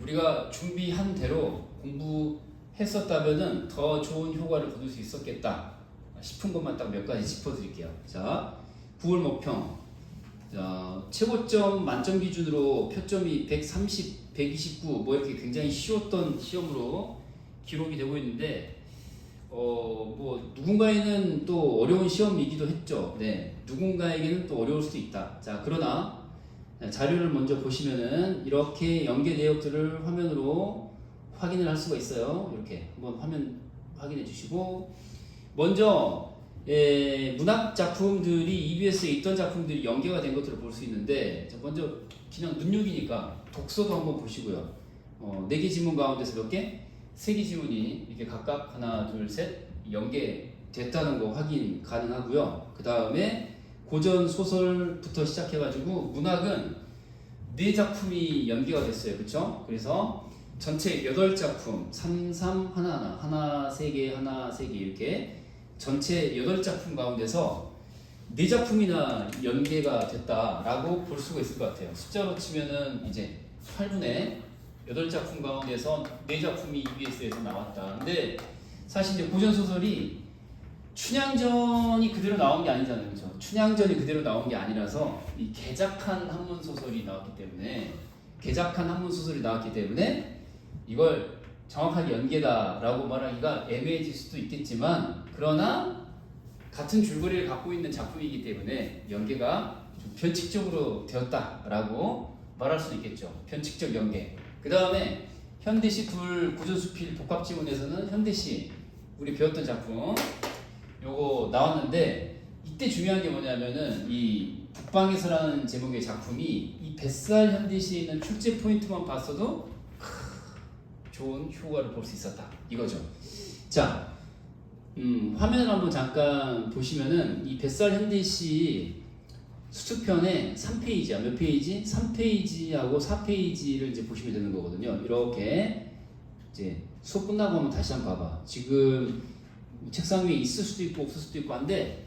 우리가 준비한 대로 공부했었다면은 더 좋은 효과를 거둘 수 있었겠다 싶은 것만 딱 몇 가지 짚어드릴게요. 자, 9월 목평. 자, 최고점 만점 기준으로 표점이 130, 129 뭐 이렇게 굉장히 쉬웠던 시험으로 기록이 되고 있는데 뭐 누군가에는 또 어려운 시험이기도 했죠. 네, 누군가에게는 또 어려울 수도 있다. 자, 그러나 자료를 먼저 보시면은 이렇게 연계 내역들을 화면으로 확인을 할 수가 있어요. 이렇게 한번 화면 확인해 주시고, 먼저 문학 작품들이 EBS에 있던 작품들이 연계가 된 것들을 볼 수 있는데, 먼저 그냥 눈요기니까 독서도 한번 보시고요. 4개 지문 가운데서 몇 개? 3개 지문이 이렇게 각각 하나, 둘, 셋 연계됐다는 거 확인 가능하고요. 그 다음에 고전 소설부터 시작해가지고 문학은 4작품이 연계가 됐어요. 그쵸? 그래서 전체 8작품, 3, 3, 하나, 하나, 3개, 하나, 3개 이렇게 전체 8작품 가운데서 4작품이나 연계가 됐다라고 볼 수가 있을 것 같아요. 숫자로 치면은 이제 8분의 8작품 가운데서 4작품이 EBS에서 나왔다. 근데 사실 이제 고전 소설이 춘향전이 그대로 나온 게 아니잖아요. 그렇죠? 춘향전이 그대로 나온 게 아니라서 이 개작한 한문 소설이 나왔기 때문에 이걸 정확하게 연계다라고 말하기가 애매해질 수도 있겠지만, 그러나 같은 줄거리를 갖고 있는 작품이기 때문에 연계가 좀 변칙적으로 되었다라고 말할 수 있겠죠. 변칙적 연계. 그 다음에 현대시 둘 구조수필 복합지문에서는 현대시 우리 배웠던 작품 요거 나왔는데, 이때 중요한 게 뭐냐면은 이 북방에서라는 제목의 작품이 이 뱃살 현대시에 있는 출제 포인트만 봤어도 좋은 효과를 볼 수 있었다 이거죠. 자, 화면을 한번 잠깐 보시면은 이 뱃살 현대시 수특편에 3페이지야. 몇 페이지? 3페이지하고 4페이지를 이제 보시면 되는 거거든요. 이렇게 이제 수업 끝나고 한번 다시 한번 봐봐. 지금 책상 위에 있을 수도 있고 없을 수도 있고 한데,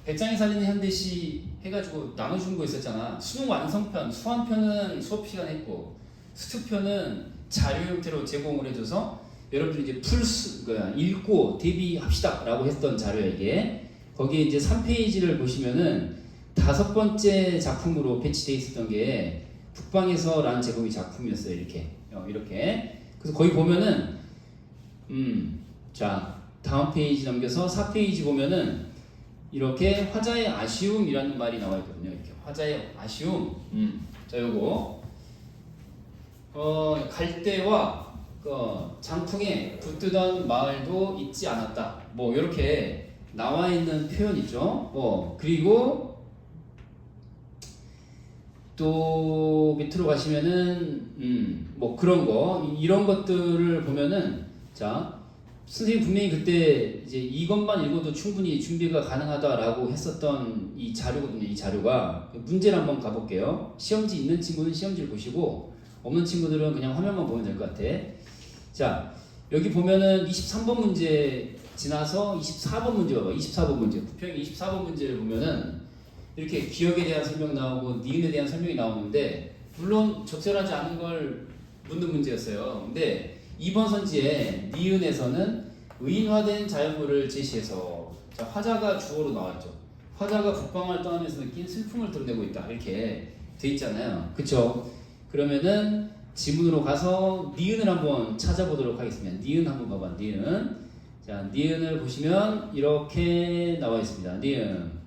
배짱이 살리는 현대시 해가지고 나눠준 거 있었잖아. 수능 완성편, 수완편은 수업 시간 했고, 수특편은 자료 형태로 제공을 해줘서 여러분들이 이제 읽고 대비합시다 라고 했던 자료야 이게. 거기에 이제 3페이지를 보시면은 5번째 작품으로 배치되어 있었던 게 북방에서라는 제목의 작품이었어요. 이렇게. 그래서 거기 보면은 자, 다음 페이지 넘겨서 4페이지 보면은 이렇게 화자의 아쉬움이라는 말이 나와 있거든요. 이렇게 화자의 아쉬움. 자, 요거 갈대와 장풍에 붙드던 마을도 잊지 않았다. 뭐 이렇게 나와 있는 표현 있죠. 그리고 또 밑으로 가시면은 뭐 그런 거, 이런 것들을 보면은, 자, 선생님 분명히 그때 이제 이것만 읽어도 충분히 준비가 가능하다라고 했었던 이 자료거든요. 이 자료가 문제를 한번 가볼게요. 시험지 있는 친구는 시험지를 보시고, 없는 친구들은 그냥 화면만 보면 될 것 같아. 자, 여기 보면은 23번 문제 지나서 24번 문제 봐봐. 24번 문제, 부평 24번 문제를 보면은 이렇게 기억에 대한 설명 나오고 니은에 대한 설명이 나오는데, 물론 적절하지 않은 걸 묻는 문제였어요. 근데 2번 선지에 니은에서는 의인화된 자연물을 제시해서, 자, 화자가 주어로 나왔죠. 화자가 북방을 떠나면서 느낀 슬픔을 드러내고 있다 이렇게 돼 있잖아요. 그쵸? 그러면은 지문으로 가서 니은을 한번 찾아보도록 하겠습니다. 니은 한번 봐봐. 니은. 자, 니은을 보시면 이렇게 나와 있습니다. 니은.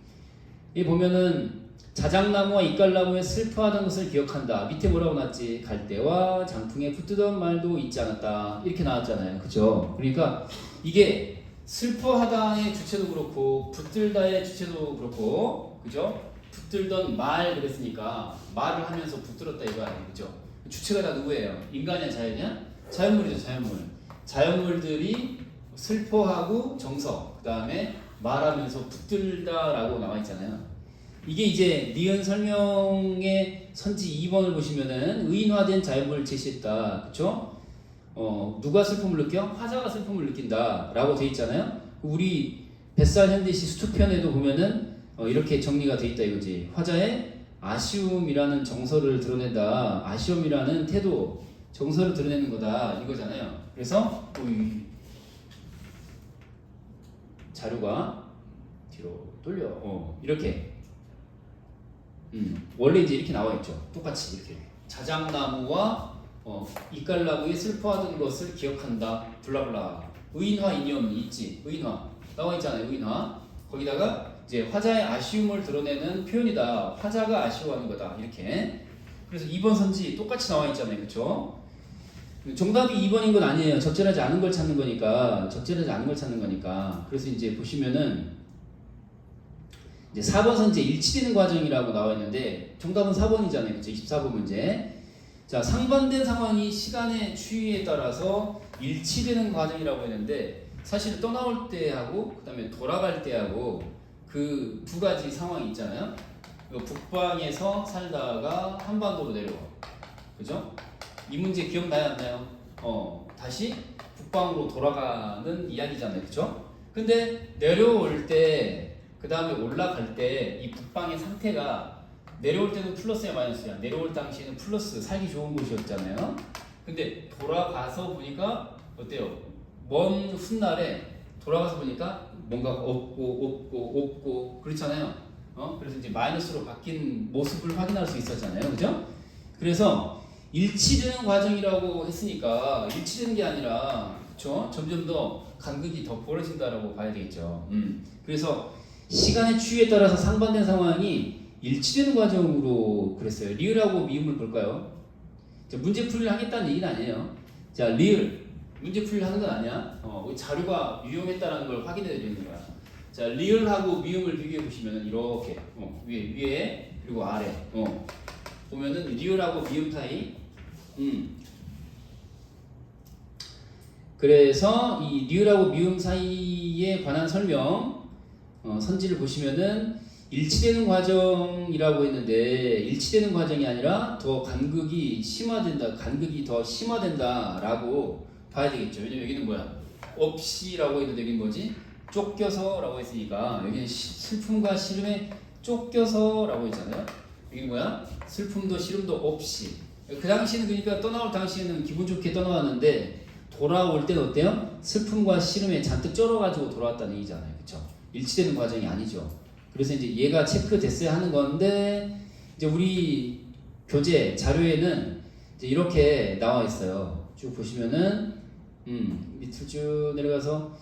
이 보면은 자작나무와 이깔나무에 슬퍼하던 것을 기억한다. 밑에 뭐라고 나왔지? 갈대와 장풍에 붙드던 말도 잊지 않았다. 이렇게 나왔잖아요. 그죠? 그러니까 이게 슬퍼하다의 주체도 그렇고 붙들다의 주체도 그렇고, 그죠? 붙들던 말 그랬으니까 말을 하면서 붙들었다 이거 아니에요. 그죠? 주체가 다 누구예요? 인간이야 자연이야? 자연물이죠. 자연물들이 슬퍼하고 정서, 그 다음에 말하면서 붙들다라고 나와 있잖아요. 이게 이제 니은 설명의 선지 2번을 보시면은 의인화된 자연물을 제시했다. 그쵸? 누가 슬픔을 느껴? 화자가 슬픔을 느낀다 라고 돼 있잖아요. 우리 뱃살 현대시 수특편에도 보면은 이렇게 정리가 돼 있다 이거지. 화자의 아쉬움이라는 정서를 드러낸다. 아쉬움이라는 태도, 정서를 드러내는 거다 이거잖아요. 그래서 자료가 뒤로 돌려 이렇게 원래 이제 이렇게 나와 있죠. 똑같이 이렇게 자작나무와 이깔나무에 슬퍼하던 것을 기억한다. 블라블라. 의인화 이념이 있지. 의인화 나와 있잖아요. 의인화 거기다가 이제 화자의 아쉬움을 드러내는 표현이다. 화자가 아쉬워하는 거다. 이렇게. 그래서 2번 선지 똑같이 나와 있잖아요. 그렇죠? 정답이 2번인 건 아니에요. 적절하지 않은 걸 찾는 거니까. 그래서 이제 보시면은 이제 4번 선지에 일치되는 과정이라고 나와 있는데 정답은 4번이잖아요. 그렇죠? 24번 문제. 자, 상반된 상황이 시간의 추이에 따라서 일치되는 과정이라고 했는데 사실 떠나올 때하고 그다음에 돌아갈 때하고 그 두 가지 상황이 있잖아요. 북방에서 살다가 한반도로 내려와. 그죠? 이 문제 기억나요? 안 나요? 다시 북방으로 돌아가는 이야기잖아요. 그죠? 근데 내려올 때, 그 다음에 올라갈 때 이 북방의 상태가 내려올 때는 플러스야 마이너스야? 내려올 당시에는 플러스, 살기 좋은 곳이었잖아요. 근데 돌아가서 보니까 어때요? 먼 훗날에 돌아가서 보니까 뭔가 없고 그렇잖아요. 그래서 이제 마이너스로 바뀐 모습을 확인할 수 있었잖아요. 그죠? 그래서 일치되는 과정이라고 했으니까 일치되는 게 아니라 그쵸? 점점 더 간극이 더 벌어진다라고 봐야 되겠죠. 그래서 시간의 추이에 따라서 상반된 상황이 일치되는 과정으로 그랬어요. 리을하고 미음을 볼까요? 자, 문제 풀이를 하겠다는 얘기는 아니에요. 자, 리을 문제 풀이를 하는 건 아니야. 자료가 유용했다는 걸 확인해 드리는 거야. 자, 리을하고 미음을 비교해 보시면 이렇게 위에 그리고 아래 보면은 리을하고 미음 사이 그래서 이 리을하고 미음 사이에 관한 설명 선지를 보시면은 일치되는 과정이라고 했는데 일치되는 과정이 아니라 더 간극이 더 심화된다라고 봐야 되겠죠. 왜냐면 여기는 뭐야? 없이라고 했는데 여기는 뭐지? 쫓겨서라고 했으니까 여기는 슬픔과 시름에 쫓겨서라고 했잖아요. 여기는 뭐야? 슬픔도 시름도 없이. 그 당시에는 그러니까 떠나올 당시에는 기분 좋게 떠나왔는데 돌아올 때는 어때요? 슬픔과 시름에 잔뜩 쩔어가지고 돌아왔다는 얘기잖아요. 그렇죠? 일치되는 과정이 아니죠. 그래서 이제 얘가 체크됐어야 하는 건데 이제 우리 교재 자료에는 이제 이렇게 나와 있어요. 쭉 보시면은 밑으로 쭉 내려가서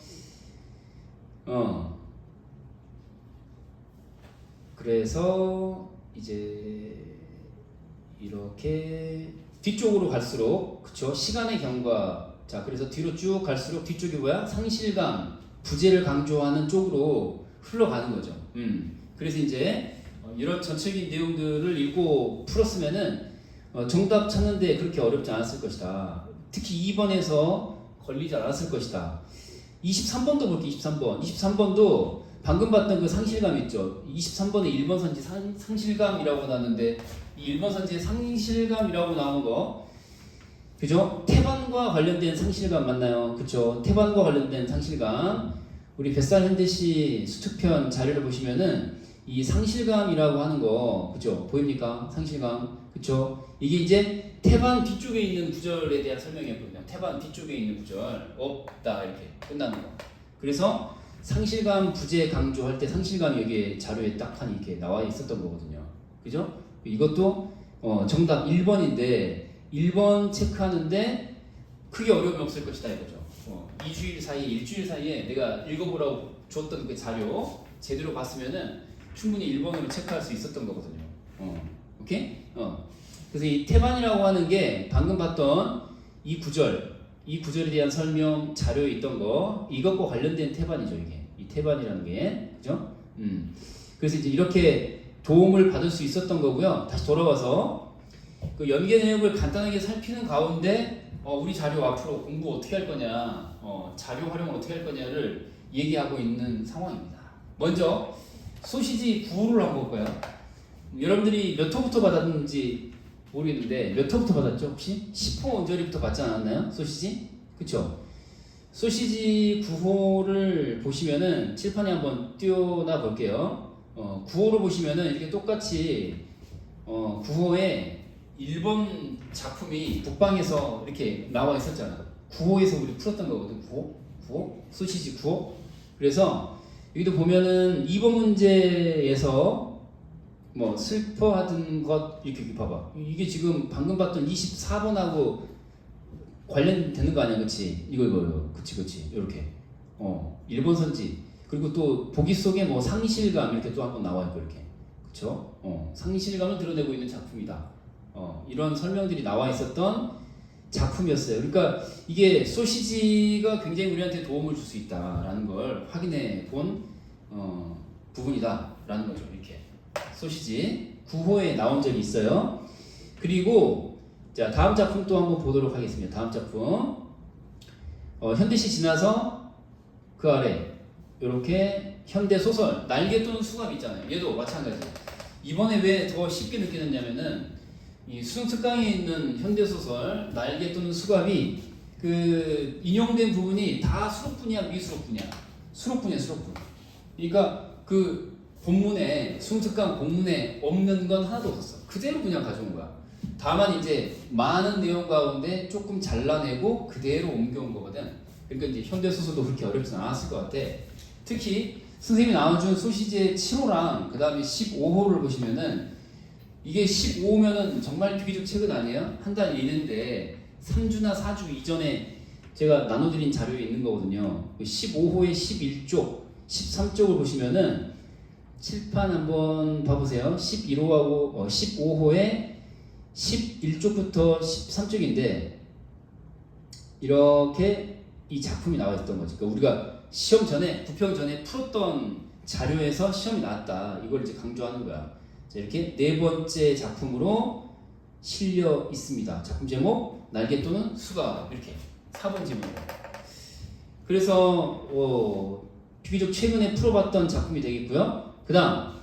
그래서 이제 이렇게 뒤쪽으로 갈수록 그쵸 시간의 경과 자 그래서 뒤로 쭉 갈수록 뒤쪽이 뭐야 상실감 부재를 강조하는 쪽으로 흘러가는 거죠. 그래서 이제 이런 전체적인 내용들을 읽고 풀었으면은 정답 찾는데 그렇게 어렵지 않았을 것이다. 특히 2번에서 걸리지 않았을 것이다. 23번도 볼게요. 23번도 방금 봤던 그 상실감 있죠. 23번에 1번 선지 상실감이라고 나왔는데 이 1번 선지의 상실감이라고 나온 거 그죠? 태반과 관련된 상실감 맞나요? 그쵸? 태반과 관련된 상실감 우리 뱃살 현대시 수특편 자료를 보시면은 이 상실감이라고 하는 거 그쵸? 보입니까? 상실감 그쵸? 이게 이제 태반 뒤쪽에 있는 구절에 대한 설명이었거든요. 태반 뒤쪽에 있는 구절 없다 이렇게 끝나는 거. 그래서 상실감 부재 강조할 때 상실감이 여기 자료에 딱 한 이렇게 나와 있었던 거거든요. 그죠? 이것도 정답 1번인데 1번 체크하는데 크게 어려움이 없을 것이다 이거죠. 2주일 사이, 일주일 사이에 내가 읽어보라고 줬던 그 자료 제대로 봤으면은 충분히 1번으로 체크할 수 있었던 거거든요. 오케이? 그래서 이 태반이라고 하는 게 방금 봤던 이 구절에 대한 설명 자료에 있던 거 이것과 관련된 태반이죠 이게 이 태반이라는 게 그죠? 그래서 이제 이렇게 도움을 받을 수 있었던 거고요. 다시 돌아와서 그 연계 내용을 간단하게 살피는 가운데 우리 자료 앞으로 공부 어떻게 할 거냐, 자료 활용을 어떻게 할 거냐를 얘기하고 있는 상황입니다. 먼저 소시지 구호를 한번 볼까요? 여러분들이 몇 호부터 받았는지 모르겠는데 몇 호부터 받았죠? 혹시? 10호 언저리부터 받지 않았나요? 소시지? 그쵸? 소시지 9호를 보시면은 칠판에 한번 띄워놔 볼게요. 9호를 보시면은 이렇게 똑같이 9호에 1번 작품이 북방에서 이렇게 나와 있었잖아. 9호에서 우리 풀었던 거거든. 9호? 소시지 9호? 그래서 여기도 보면은 2번 문제에서 뭐 슬퍼하던 것 이렇게 봐봐. 이게 지금 방금 봤던 24번하고 관련되는 거 아니야, 그치? 이거 그치 이렇게 1번 선지 그리고 또 보기 속에 뭐 상실감 이렇게 또 한번 나와 있고 이렇게 그쵸? 상실감을 드러내고 있는 작품이다. 이런 설명들이 나와 있었던 작품이었어요. 그러니까 이게 소시지가 굉장히 우리한테 도움을 줄 수 있다라는 걸 확인해 본 부분이다라는 거죠. 이렇게 소시지 9호에 나온 적이 있어요. 그리고 자 다음 작품 또 한번 보도록 하겠습니다. 다음 작품 현대시 지나서 그 아래 이렇게 현대 소설 날개 또는 수갑 있잖아요. 얘도 마찬가지. 이번에 왜 더 쉽게 느끼느냐면은 이 수능 특강에 있는 현대 소설 날개 또는 수갑이 그 인용된 부분이 다 수록분이야, 미수록분이야? 수록분이야, 수록분. 그러니까 그 본문에 수능 특강 본문에 없는 건 하나도 없었어. 그대로 그냥 가져온 거야. 다만 이제 많은 내용 가운데 조금 잘라내고 그대로 옮겨온 거거든. 그러니까 이제 현대 소설도 그렇게 어렵진 않았을 것 같아. 특히 선생님이 나눠준 소시지의 7호랑 그 다음에 15호를 보시면은 이게 15호면은 정말 비교적 최근 아니에요? 한 달 이는데 3주나 4주 이전에 제가 나눠드린 자료에 있는 거거든요. 15호의 11쪽, 13쪽을 보시면은 칠판 한번 봐보세요. 11호하고 15호의 11쪽부터 13쪽인데 이렇게 이 작품이 나와 있던 거지. 그러니까 우리가 시험 전에, 부평 전에 풀었던 자료에서 시험이 나왔다. 이걸 이제 강조하는 거야. 자, 이렇게 네 번째 작품으로 실려 있습니다. 작품 제목 날개 또는 수갑 이렇게 4번 제목. 그래서 비교적 최근에 풀어봤던 작품이 되겠고요. 그 다음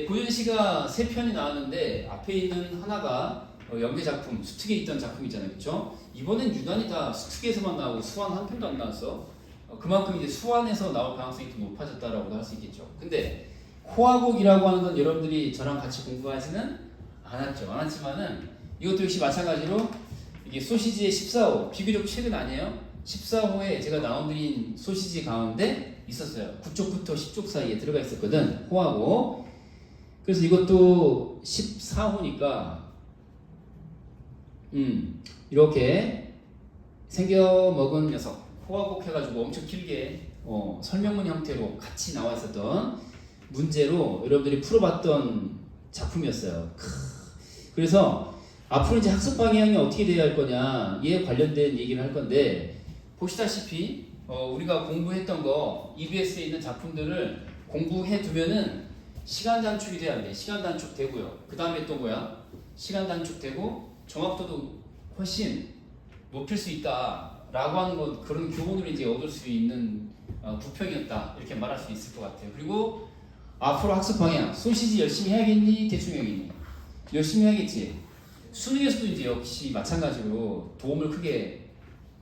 고전시가 3편이 나왔는데 앞에 있는 하나가 연계 작품 수특에 있던 작품이잖아요, 그렇죠? 이번엔 유난히 다 수특에서만 나오고 수완 한 편도 안 나왔어. 그만큼 이제 수완에서 나올 가능성이 더 높아졌다라고도 할 수 있겠죠. 근데 호화곡이라고 하는 건 여러분들이 저랑 같이 공부하지는 않았지만은 이것도 역시 마찬가지로 이게 소시지의 14호 비교적 최근 아니에요? 14호에 제가 나눠드린 소시지 가운데 있었어요. 9쪽부터 10쪽 사이에 들어가 있었거든. 호화곡. 그래서 이것도 14호니까 이렇게 생겨먹은 녀석 호화곡 해가지고 엄청 길게 설명문 형태로 같이 나와 있었던 문제로 여러분들이 풀어봤던 작품이었어요. 그래서 앞으로 이제 학습 방향이 어떻게 돼야 할 거냐에 관련된 얘기를 할 건데 보시다시피 우리가 공부했던 거 EBS에 있는 작품들을 공부해 두면은 시간 단축이 돼야 돼. 시간 단축되고요. 그 다음에 또 뭐야? 시간 단축되고 정확도도 훨씬 높일 수 있다라고 하는 것 그런 교훈을 이제 얻을 수 있는 부평이었다 이렇게 말할 수 있을 것 같아요. 그리고 앞으로 학습 방향 소시지 열심히 해야겠니? 대충 해야겠니? 열심히 해야겠지. 수능에서도 이제 역시 마찬가지로 도움을 크게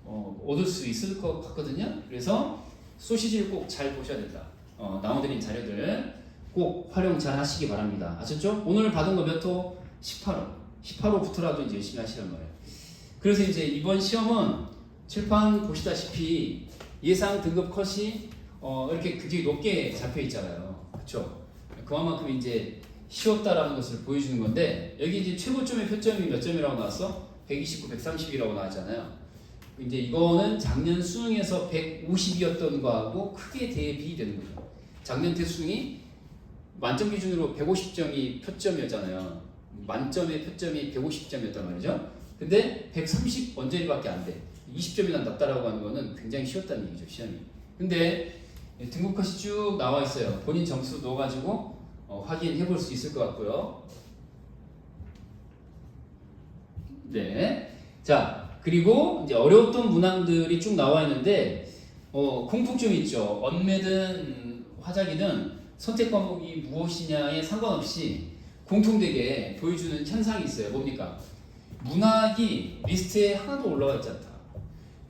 얻을 수 있을 것 같거든요. 그래서 소시지를 꼭 잘 보셔야 된다. 나눠드린 자료들 꼭 활용 잘 하시기 바랍니다. 아셨죠? 오늘 받은 거 몇 호? 18호. 18호부터라도 이제 열심히 하시란 말이에요. 그래서 이제 이번 시험은 칠판 보시다시피 예상 등급 컷이 이렇게 굉장히 높게 잡혀 있잖아요. 그렇죠? 그만큼 이제 쉬웠다라는 것을 보여주는 건데 여기 이제 최고점의 표점이 몇 점이라고 나왔어? 129, 130이라고 나왔잖아요. 이제 이거는 작년 수능에서 150이었던 거하고 크게 대비되는 거죠. 작년 태수능이 만점 기준으로 150점이 표점이었잖아요. 만점의 표점이 150점이었단 말이죠. 근데 130 언저리밖에 안 돼. 20점이나 낮다라고 하는 거는 굉장히 쉬웠다는 얘기죠, 시험이. 근데 등급 컷이 쭉 나와 있어요. 본인 점수 넣어가지고 확인해 볼 수 있을 것 같고요. 네. 자, 그리고 이제 어려웠던 문항들이 쭉 나와 있는데, 공통점이 있죠. 언매든 화작이든 선택 과목이 무엇이냐에 상관없이 공통되게 보여주는 현상이 있어요. 뭡니까? 문학이 리스트에 하나도 올라와 있지 않다.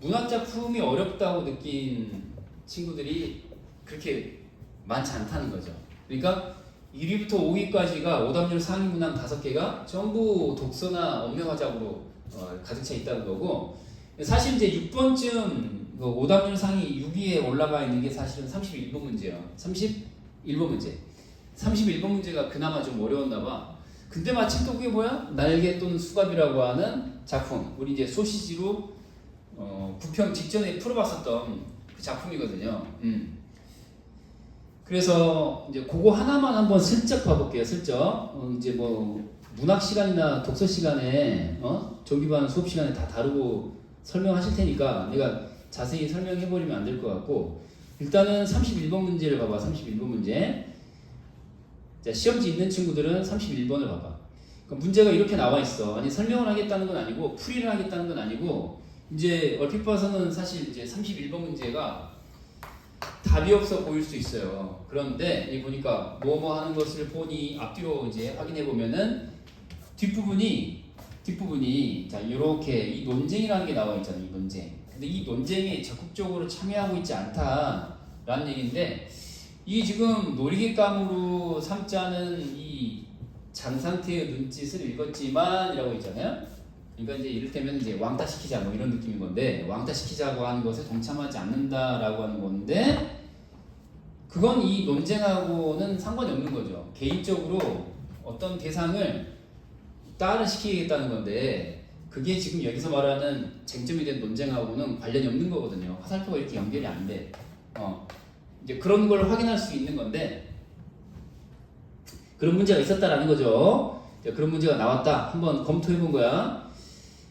문학 작품이 어렵다고 느낀 친구들이 그렇게 많지 않다는 거죠. 그러니까 1위부터 5위까지가 오답률 상위 문항 5개가 전부 독서나 업무화작으로 가득 차 있다는 거고, 사실 이제 6번쯤 오답률 상위 6위에 올라가 있는 게 사실은 31번 문제예요. 31번 문제. 31번 문제가 그나마 좀 어려웠나 봐. 근데 마침 또 그게 뭐야? 날개 또는 수갑이라고 하는 작품. 우리 이제 소시지로 부평 직전에 풀어봤었던 그 작품이거든요. 그래서 이제 그거 하나만 한번 슬쩍 봐볼게요. 슬쩍. 이제 뭐 문학 시간이나 독서 시간에 조기반 수업 시간에 다 다루고 설명하실 테니까 내가 자세히 설명해버리면 안 될 것 같고, 일단은 31번 문제를 봐봐. 31번 문제. 자, 시험지 있는 친구들은 31번을 봐봐. 그러니까 문제가 이렇게 나와 있어. 아니 설명을 하겠다는 건 아니고 풀이를 하겠다는 건 아니고, 이제 얼핏 봐서는 사실 이제 31번 문제가 답이 없어 보일 수 있어요. 그런데 이 보니까 뭐뭐 하는 것을 보니 앞뒤로 이제 확인해 보면은 뒷부분이 자 이렇게 이 논쟁이라는 게 나와 있잖아요. 이 논쟁. 근데 이 논쟁에 적극적으로 참여하고 있지 않다라는 얘기인데, 이게 지금 놀이객감으로 삼자는 이 잔상태의 눈짓을 읽었지만 이라고 있잖아요. 그러니까 이제 이를테면 이제 왕따시키자 뭐 이런 느낌인 건데, 왕따시키자고 하는 것에 동참하지 않는다라고 하는 건데, 그건 이 논쟁하고는 상관이 없는 거죠. 개인적으로 어떤 대상을 따를 시키겠다는 건데, 그게 지금 여기서 말하는 쟁점이 된 논쟁하고는 관련이 없는 거거든요. 화살표가 이렇게 연결이 안 돼. 이제 그런 걸 확인할 수 있는 건데, 그런 문제가 있었다라는 거죠. 그런 문제가 나왔다. 한번 검토해 본 거야.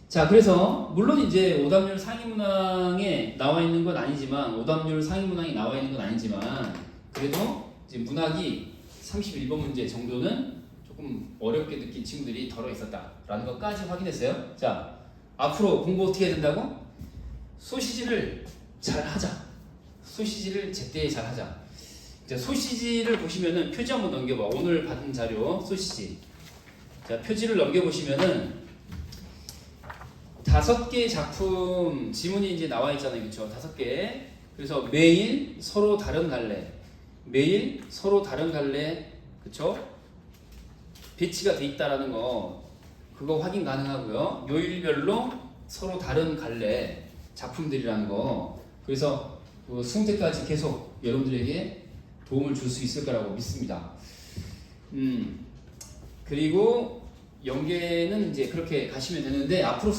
자, 그래서 물론 이제 오답률 상위 문항에 나와 있는 건 아니지만, 오답률 상위 문항이 나와 있는 건 아니지만, 그래도 이제 문학이 31번 문제 정도는 조금 어렵게 느낀 친구들이 덜어 있었다라는 것까지 확인했어요. 자, 앞으로 공부 어떻게 해야 된다고? 소시지를 잘 하자. 소시지를 제때 잘 하자. 자, 소시지를 보시면은 표지 한번 넘겨봐. 오늘 받은 자료 소시지. 자, 표지를 넘겨보시면은 5개 작품 지문이 이제 나와 있잖아요. 그쵸? 5개. 그래서 매일 서로 다른 갈래. 매일 서로 다른 갈래. 그쵸? 배치가 돼 있다라는 거, 그거 확인 가능하고요. 요일별로 서로 다른 갈래 작품들이라는 거. 그래서 그 수능때까지 계속 여러분들에게 도움을 줄 수 있을 거라고 믿습니다. 그리고 연계는 이제 그렇게 가시면 되는데, 앞으로